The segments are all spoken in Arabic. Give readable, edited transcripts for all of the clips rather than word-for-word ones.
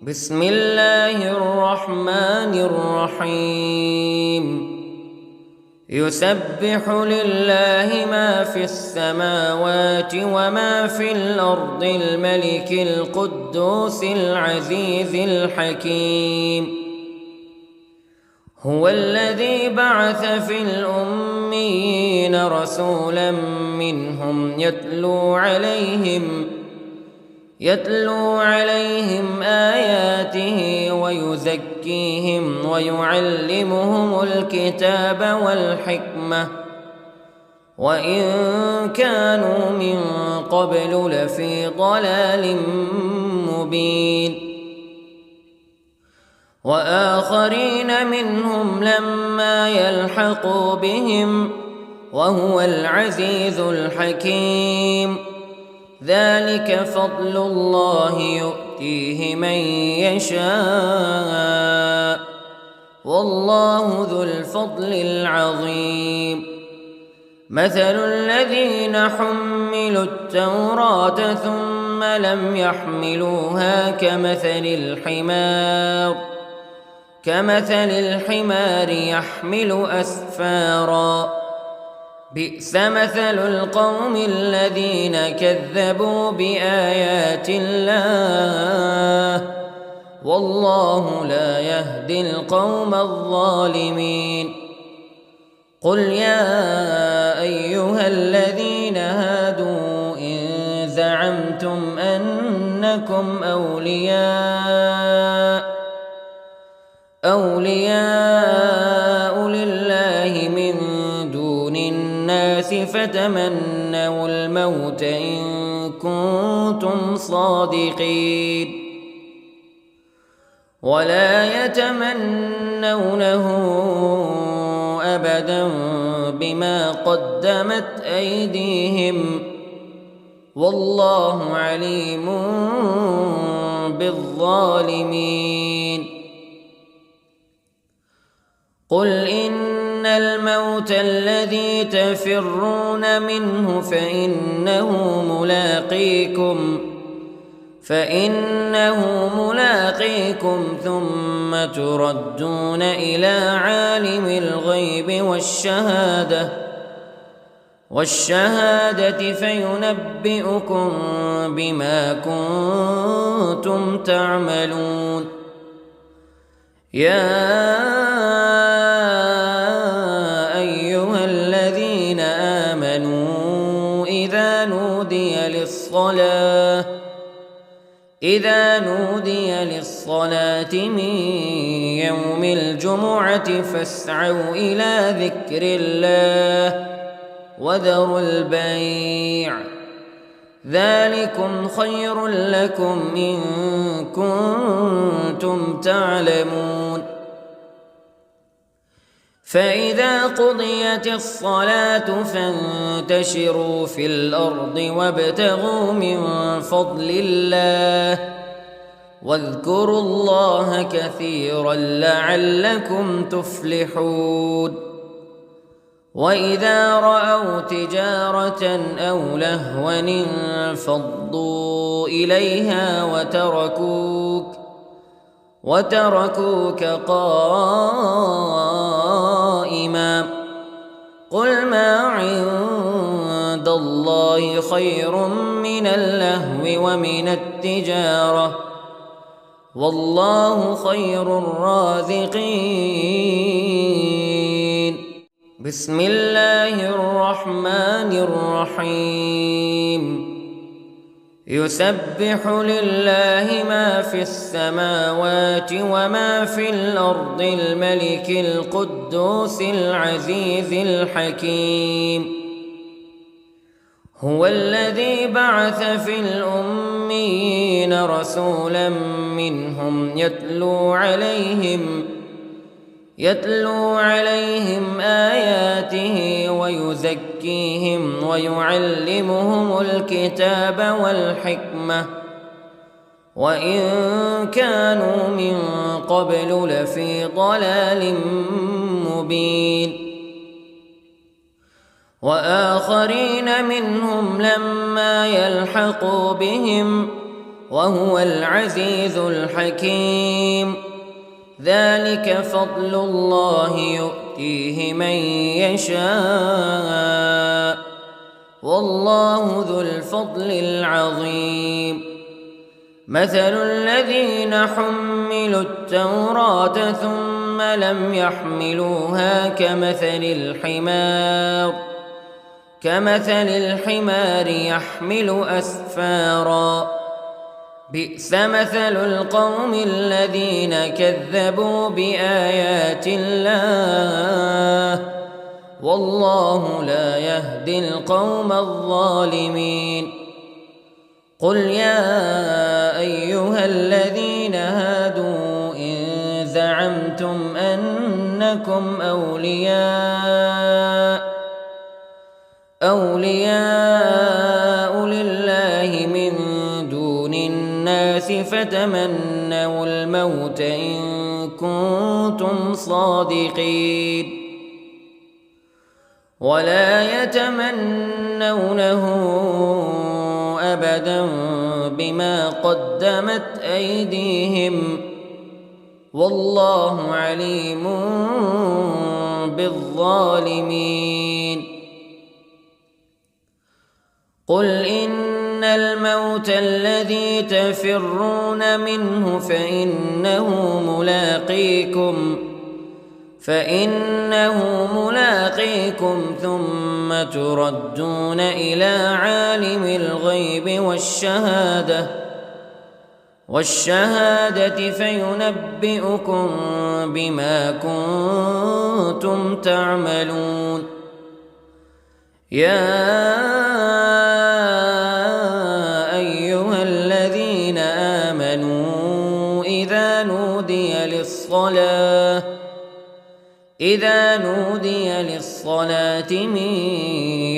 بسم الله الرحمن الرحيم يسبح لله ما في السماوات وما في الأرض الملك القدوس العزيز الحكيم هو الذي بعث في الأميين رسولا منهم يتلو عليهم آياته ويزكيهم ويعلمهم الكتاب والحكمة وإن كانوا من قبل لفي ضلال مبين وآخرين منهم لما يلحقوا بهم وهو العزيز الحكيم ذلك فضل الله يؤتيه من يشاء والله ذو الفضل العظيم مثل الذين حملوا التوراة ثم لم يحملوها كمثل الحمار يحمل أسفارا بئس مثل القوم الذين كذبوا بآيات الله والله لا يهدي القوم الظالمين قل يا أيها الذين هادوا إن زعمتم أنكم أولياء لله من دون الناس فتمنوا الموت إن كنتم صادقين ولا يتمنونه أبدا بما قدمت أيديهم والله عليم بالظالمين قل إن الموت الذي تفرون منه فإنه ملاقيكم ثم تردون إلى عالم الغيب والشهادة فينبئكم بما كنتم تعملون يا أيها الذين آمنوا إذا نودي للصلاة من يوم الجمعة فاسعوا إلى ذكر الله وذروا البيع ذلكم خير لكم إن كنتم تعلمون فإذا قضيت الصلاة فانتشروا في الأرض وابتغوا من فضل الله واذكروا الله كثيرا لعلكم تفلحون وإذا رأوا تجارة أو لهوا انفضوا إليها وتركوك قائما قل ما عند الله خير من اللهو ومن التجارة والله خير الرازقين بسم الله الرحمن الرحيم يسبح لله ما في السماوات وما في الأرض الملك القدوس العزيز الحكيم هو الذي بعث في الأميين رسولا منهم يتلو عليهم آياته ويزكيهم ويعلمهم الكتاب والحكمة وإن كانوا من قبل لفي ضلال مبين وآخرين منهم لما يلحقوا بهم وهو العزيز الحكيم. ذلك فضل الله يؤتيه من يشاء والله ذو الفضل العظيم. مثل الذين حملوا التوراة ثم لم يحملوها كمثل الحمار يحمل أسفارا بئس مثل القوم الذين كذبوا بآيات الله والله لا يهدي القوم الظالمين. قل يا أيها الذين هادوا إن زعمتم أنكم أولياء لله من دون الناس فتمنوا الموت إن كنتم صادقين ولا يتمنونه أبدا بما قدمت أيديهم والله عليم بالظالمين. قل إن الموت الذي تفرون منه فإنه ملاقيكم ثم تردون إلى عالم الغيب والشهادة فينبئكم بما كنتم تعملون. يا أيها الذين آمنوا إذا نودي للصلاة من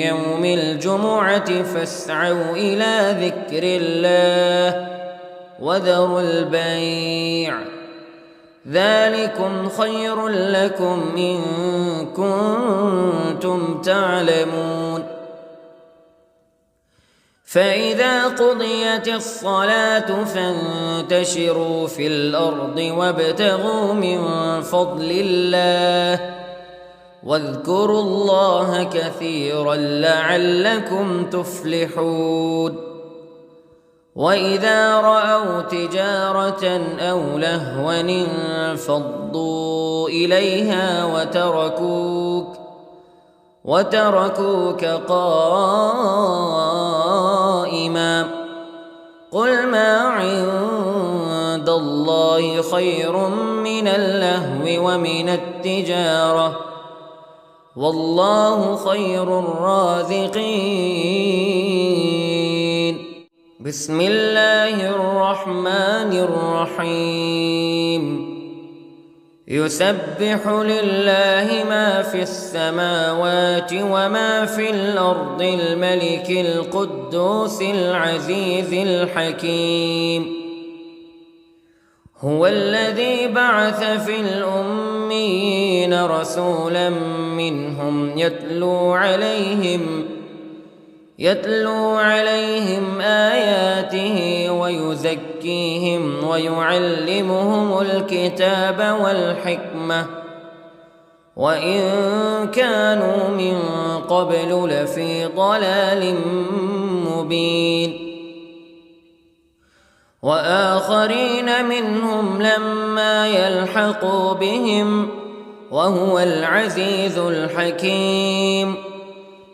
يوم الجمعة فاسعوا إلى ذكر الله وذروا البيع ذلكم خير لكم إن كنتم تعلمون. فإذا قضيت الصلاة فانتشروا في الأرض وابتغوا من فضل الله واذكروا الله كثيرا لعلكم تفلحون. وإذا رأوا تجارة أو لهوا انفضوا إليها وتركوك قائما قل ما عند الله خير من اللهو ومن التجارة والله خير الرازقين. بسم الله الرحمن الرحيم. يسبح لله ما في السماوات وما في الأرض الملك القدوس العزيز الحكيم. هو الذي بعث في الأميين رسولا منهم يتلو عليهم آياته ويزكيهم ويعلمهم الكتاب والحكمة وإن كانوا من قبل لفي ضلال مبين. وآخرين منهم لما يلحقوا بهم وهو العزيز الحكيم.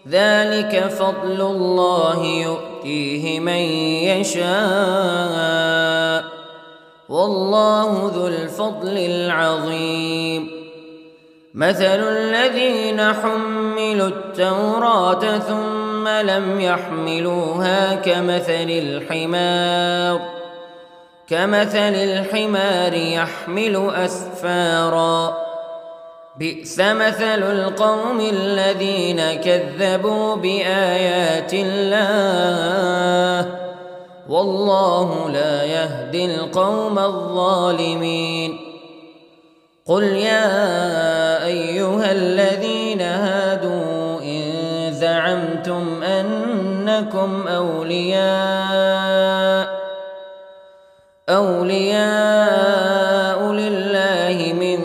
ذلك فضل الله يؤتيه من يشاء والله ذو الفضل العظيم. مثل الذين حملوا التوراة ثم لم يحملوها كمثل الحمار يحمل أسفارا بئس مثل القوم الذين كذبوا بآيات الله والله لا يهدي القوم الظالمين. قل يا أيها الذين هادوا إن زعمتم أنكم أولياء لله من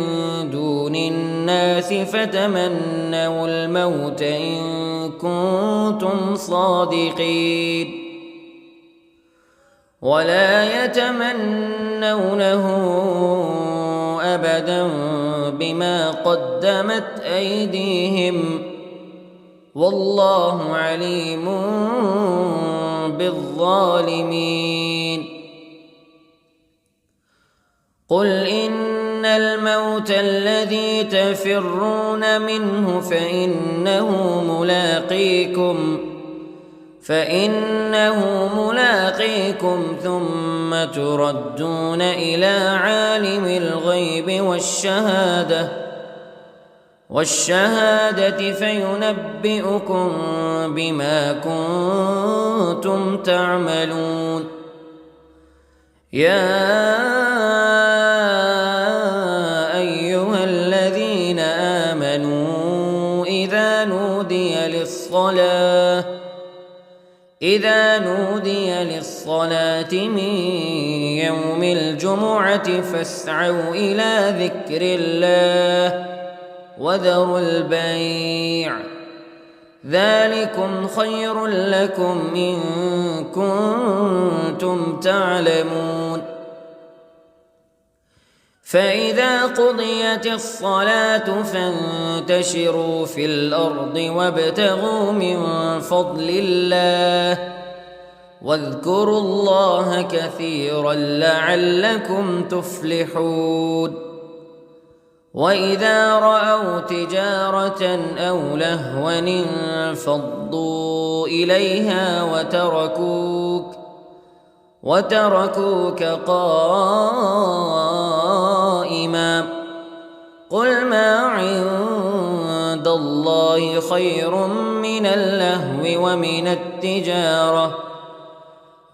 دون الناس فتمنوا الموت إن كنتم صادقين ولا يتمنونه أبدا بما قدمت أيديهم والله عليم بالظالمين قل إن الموت الذي تفرون منه فإنه ملاقيكم ثم تردون إلى عالم الغيب والشهادة فينبئكم بما كنتم تعملون يا أيها الذين آمنوا إذا نودي للصلاة من يوم الجمعة فاسعوا إلى ذكر الله وذروا البيع ذلكم خير لكم إن كنتم تعلمون فإذا قضيت الصلاة فانتشروا في الأرض وابتغوا من فضل الله واذكروا الله كثيرا لعلكم تفلحون وإذا رأوا تجارة أو لهوا انفضوا إليها وتركوك قائما قل ما عند الله خير من اللهو ومن التجارة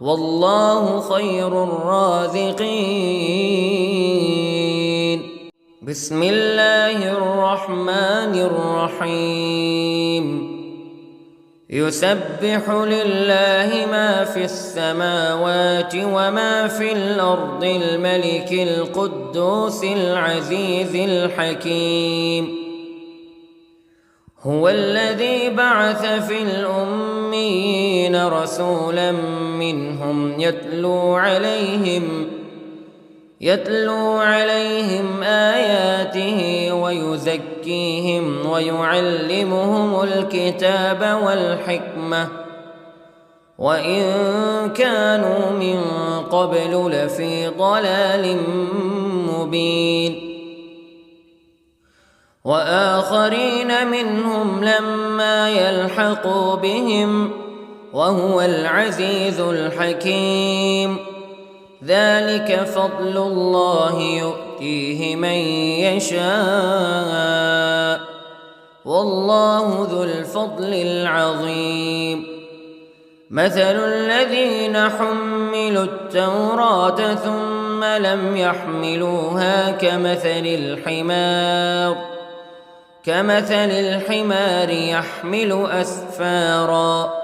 والله خير الرازقين بسم الله الرحمن الرحيم يسبح لله ما في السماوات وما في الأرض الملك القدوس العزيز الحكيم هو الذي بعث في الأميين رسولا منهم يتلو عليهم آياته ويزكيهم ويعلمهم الكتاب والحكمة وإن كانوا من قبل لفي ضلال مبين وآخرين منهم لما يلحقوا بهم وهو العزيز الحكيم ذلك فضل الله يؤتيه من يشاء والله ذو الفضل العظيم مثل الذين حملوا التوراة ثم لم يحملوها كمثل الحمار يحمل أسفارا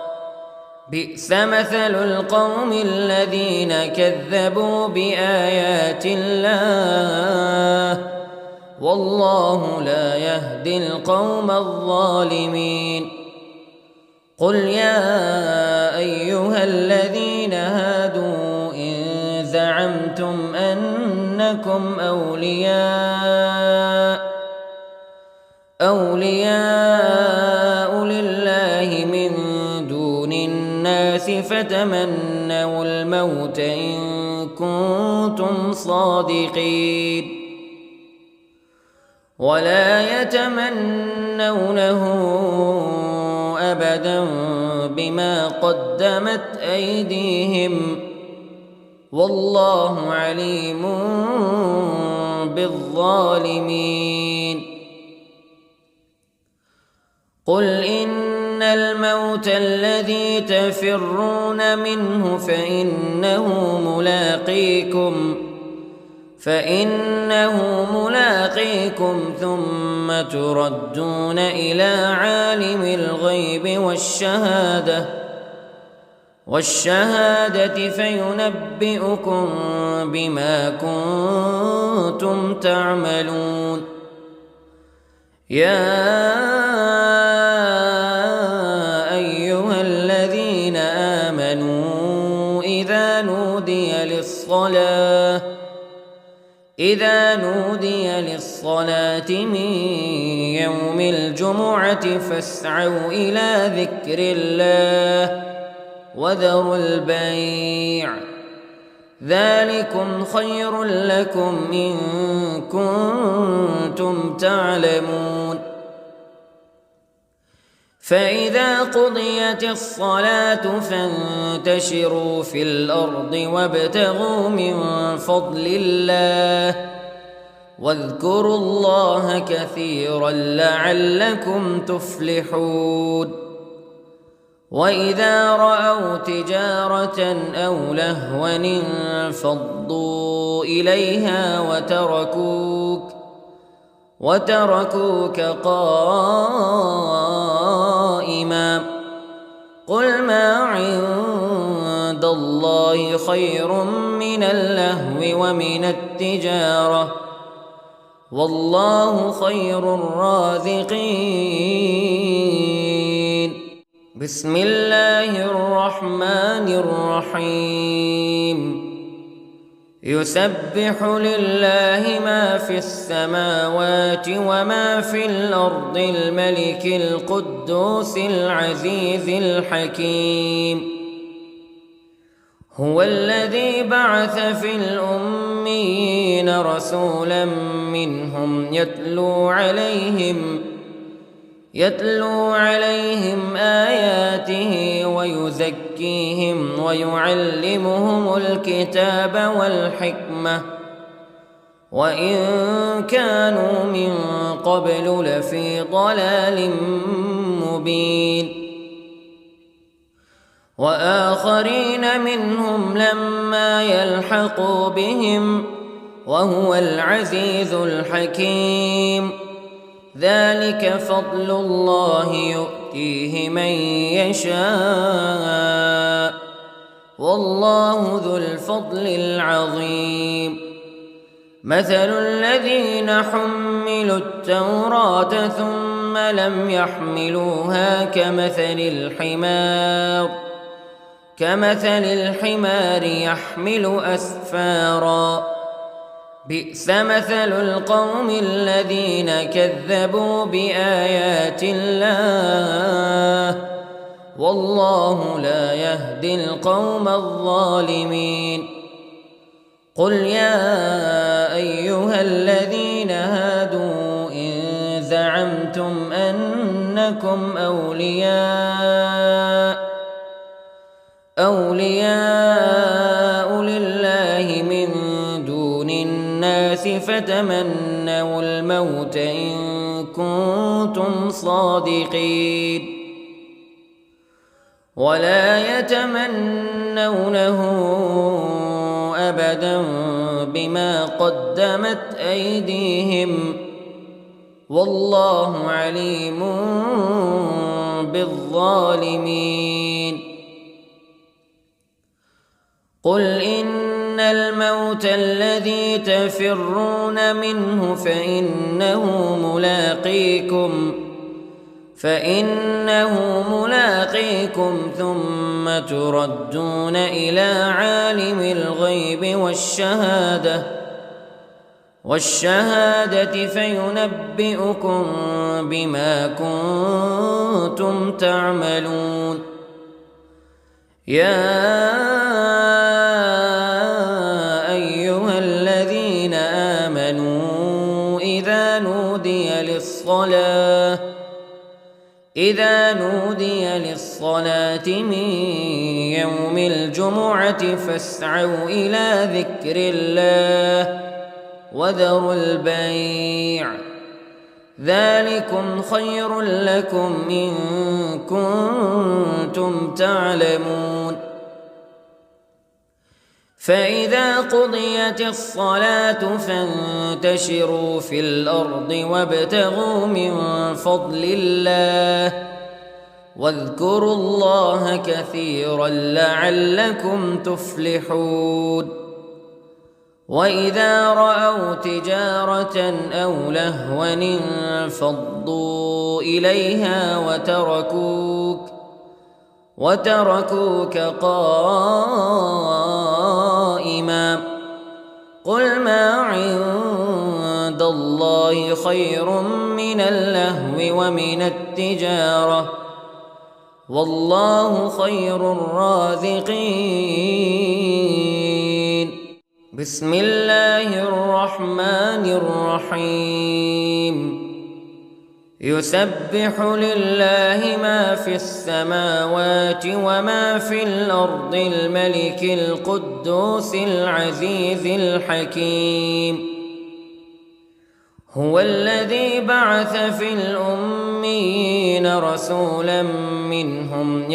بئس مثل القوم الذين كذبوا بآيات الله والله لا يهدي القوم الظالمين قل يا أيها الذين هادوا إن زعمتم أنكم أولياء لله من دون الناس فتمنوا الموت إن كنتم صادقين ولا يتمنونه أبدا بما قدمت أيديهم والله عليم بالظالمين قل إن الموت الذي تفرون منه فإنه ملاقيكم ثم تردون إلى عالم الغيب والشهادة فينبئكم بما كنتم تعملون يا أيها الذين آمنوا إذا نودي للصلاة من يوم الجمعة فاسعوا إلى ذكر الله وذروا البيع ذلكم خير لكم إن كنتم تعلمون فإذا قضيت الصلاة فانتشروا في الأرض وابتغوا من فضل الله واذكروا الله كثيرا لعلكم تفلحون وإذا رأوا تجارة أو لهوا انفضوا إليها وتركوك قائما قل ما عند الله خير من اللهو ومن التجارة والله خير الرازقين بسم الله الرحمن الرحيم يسبح لله ما في السماوات وما في الأرض الملك القدوس العزيز الحكيم هو الذي بعث في الأميين رسولا منهم يتلو عليهم آياته ويزكيهم ويعلمهم الكتاب والحكمة وإن كانوا من قبل لفي ضلال مبين وآخرين منهم لما يلحقوا بهم وهو العزيز الحكيم ذلك فضل الله يؤتيه من يشاء والله ذو الفضل العظيم مثل الذين حملوا التوراة ثم لم يحملوها كمثل الحمار يحمل أسفارا بئس مثل القوم الذين كذبوا بآيات الله والله لا يهدي القوم الظالمين قل يا أيها الذين هادوا إن زعمتم أنكم أولياء لله من دون الناس فتمنوا الموت إن كنتم صادقين ولا يتمنونه أبدا بما قدمت أيديهم والله عليم بالظالمين قل إن الموت الذي تفرون منه فإنه ملاقيكم ثم تردون إلى عالم الغيب والشهادة فينبئكم بما كنتم تعملون يا أيها الذين آمنوا إذا نودي للصلاة من يوم الجمعة فاسعوا إلى ذكر الله وذروا البيع ذلكم خير لكم إن كنتم تعلمون فإذا قضيت الصلاة فانتشروا في الأرض وابتغوا من فضل الله واذكروا الله كثيرا لعلكم تفلحون وإذا رأوا تجارة أو لهوا انفضوا إليها وتركوك قائما. قل ما عند الله خير من اللهو ومن التجارة والله خير الرازقين. بسم الله الرحمن الرحيم. يسبح لله ما في السماوات وما في الأرض الملك القدوس العزيز الحكيم. هو الذي بعث في الأميين رسولا منهم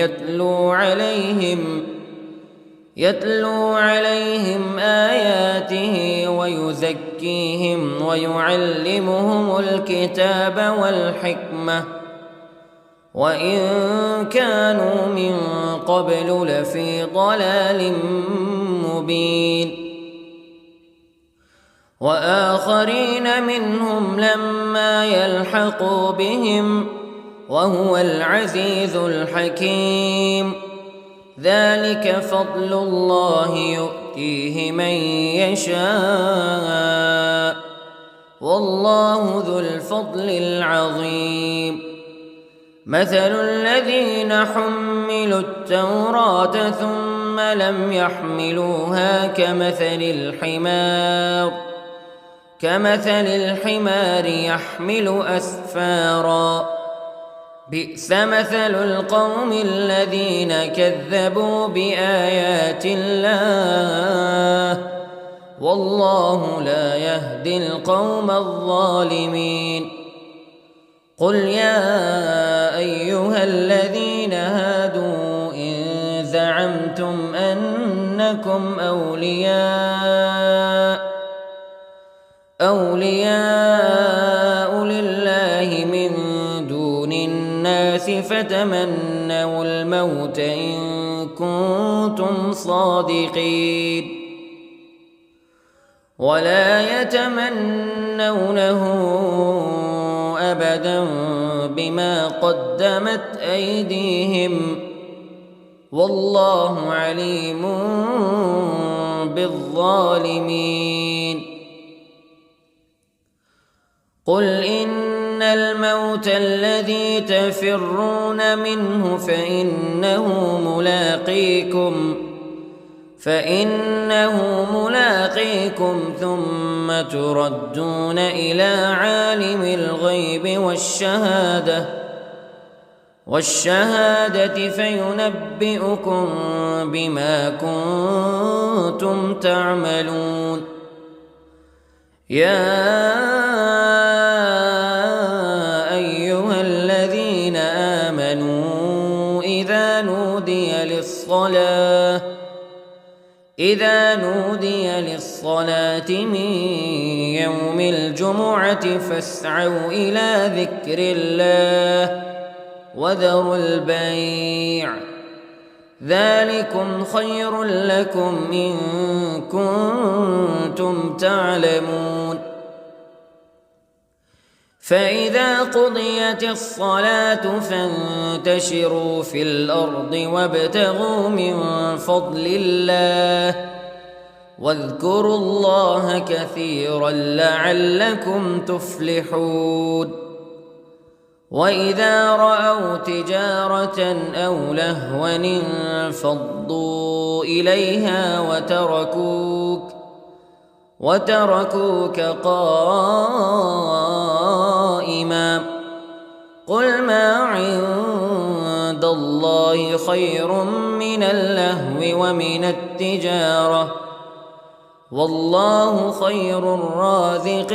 يتلو عليهم آياته ويزكيهم ويعلمهم الكتاب والحكمة وإن كانوا من قبل لفي ضلال مبين. وآخرين منهم لما يلحقوا بهم وهو العزيز الحكيم. ذلك فضل الله يؤتيه من يشاء والله ذو الفضل العظيم. مثل الذين حملوا التوراة ثم لم يحملوها كمثل الحمار يحمل أسفارا. بئس مثل القوم الذين كذبوا بآيات الله والله لا يهدي القوم الظالمين. قل يا أيها الذين هادوا إن زعمتم أنكم أولياء لله من دون الناس فتمنوا الموت إن كنتم صادقين ولا يتمنونه أبدا بما قدمت أيديهم والله عليم بالظالمين. قل إن الموت الذي تفرون منه فإنه ملاقيكم ثم تردون إلى عالم الغيب والشهادة فينبئكم بما كنتم تعملون. يا أيها الذين آمنوا إذا نودي للصلاة من يوم الجمعة فاسعوا إلى ذكر الله وذروا البيع ذلكم خير لكم إن كنتم تعلمون. فإذا قضيت الصلاة فانتشروا في الأرض وابتغوا من فضل الله واذكروا الله كثيرا لعلكم تفلحون. وإذا رأوا تجارة أو لهوا انفضوا إليها وتركوك قائما. قل ما عند الله خير من اللهو ومن التجارة والله خير الرازقين.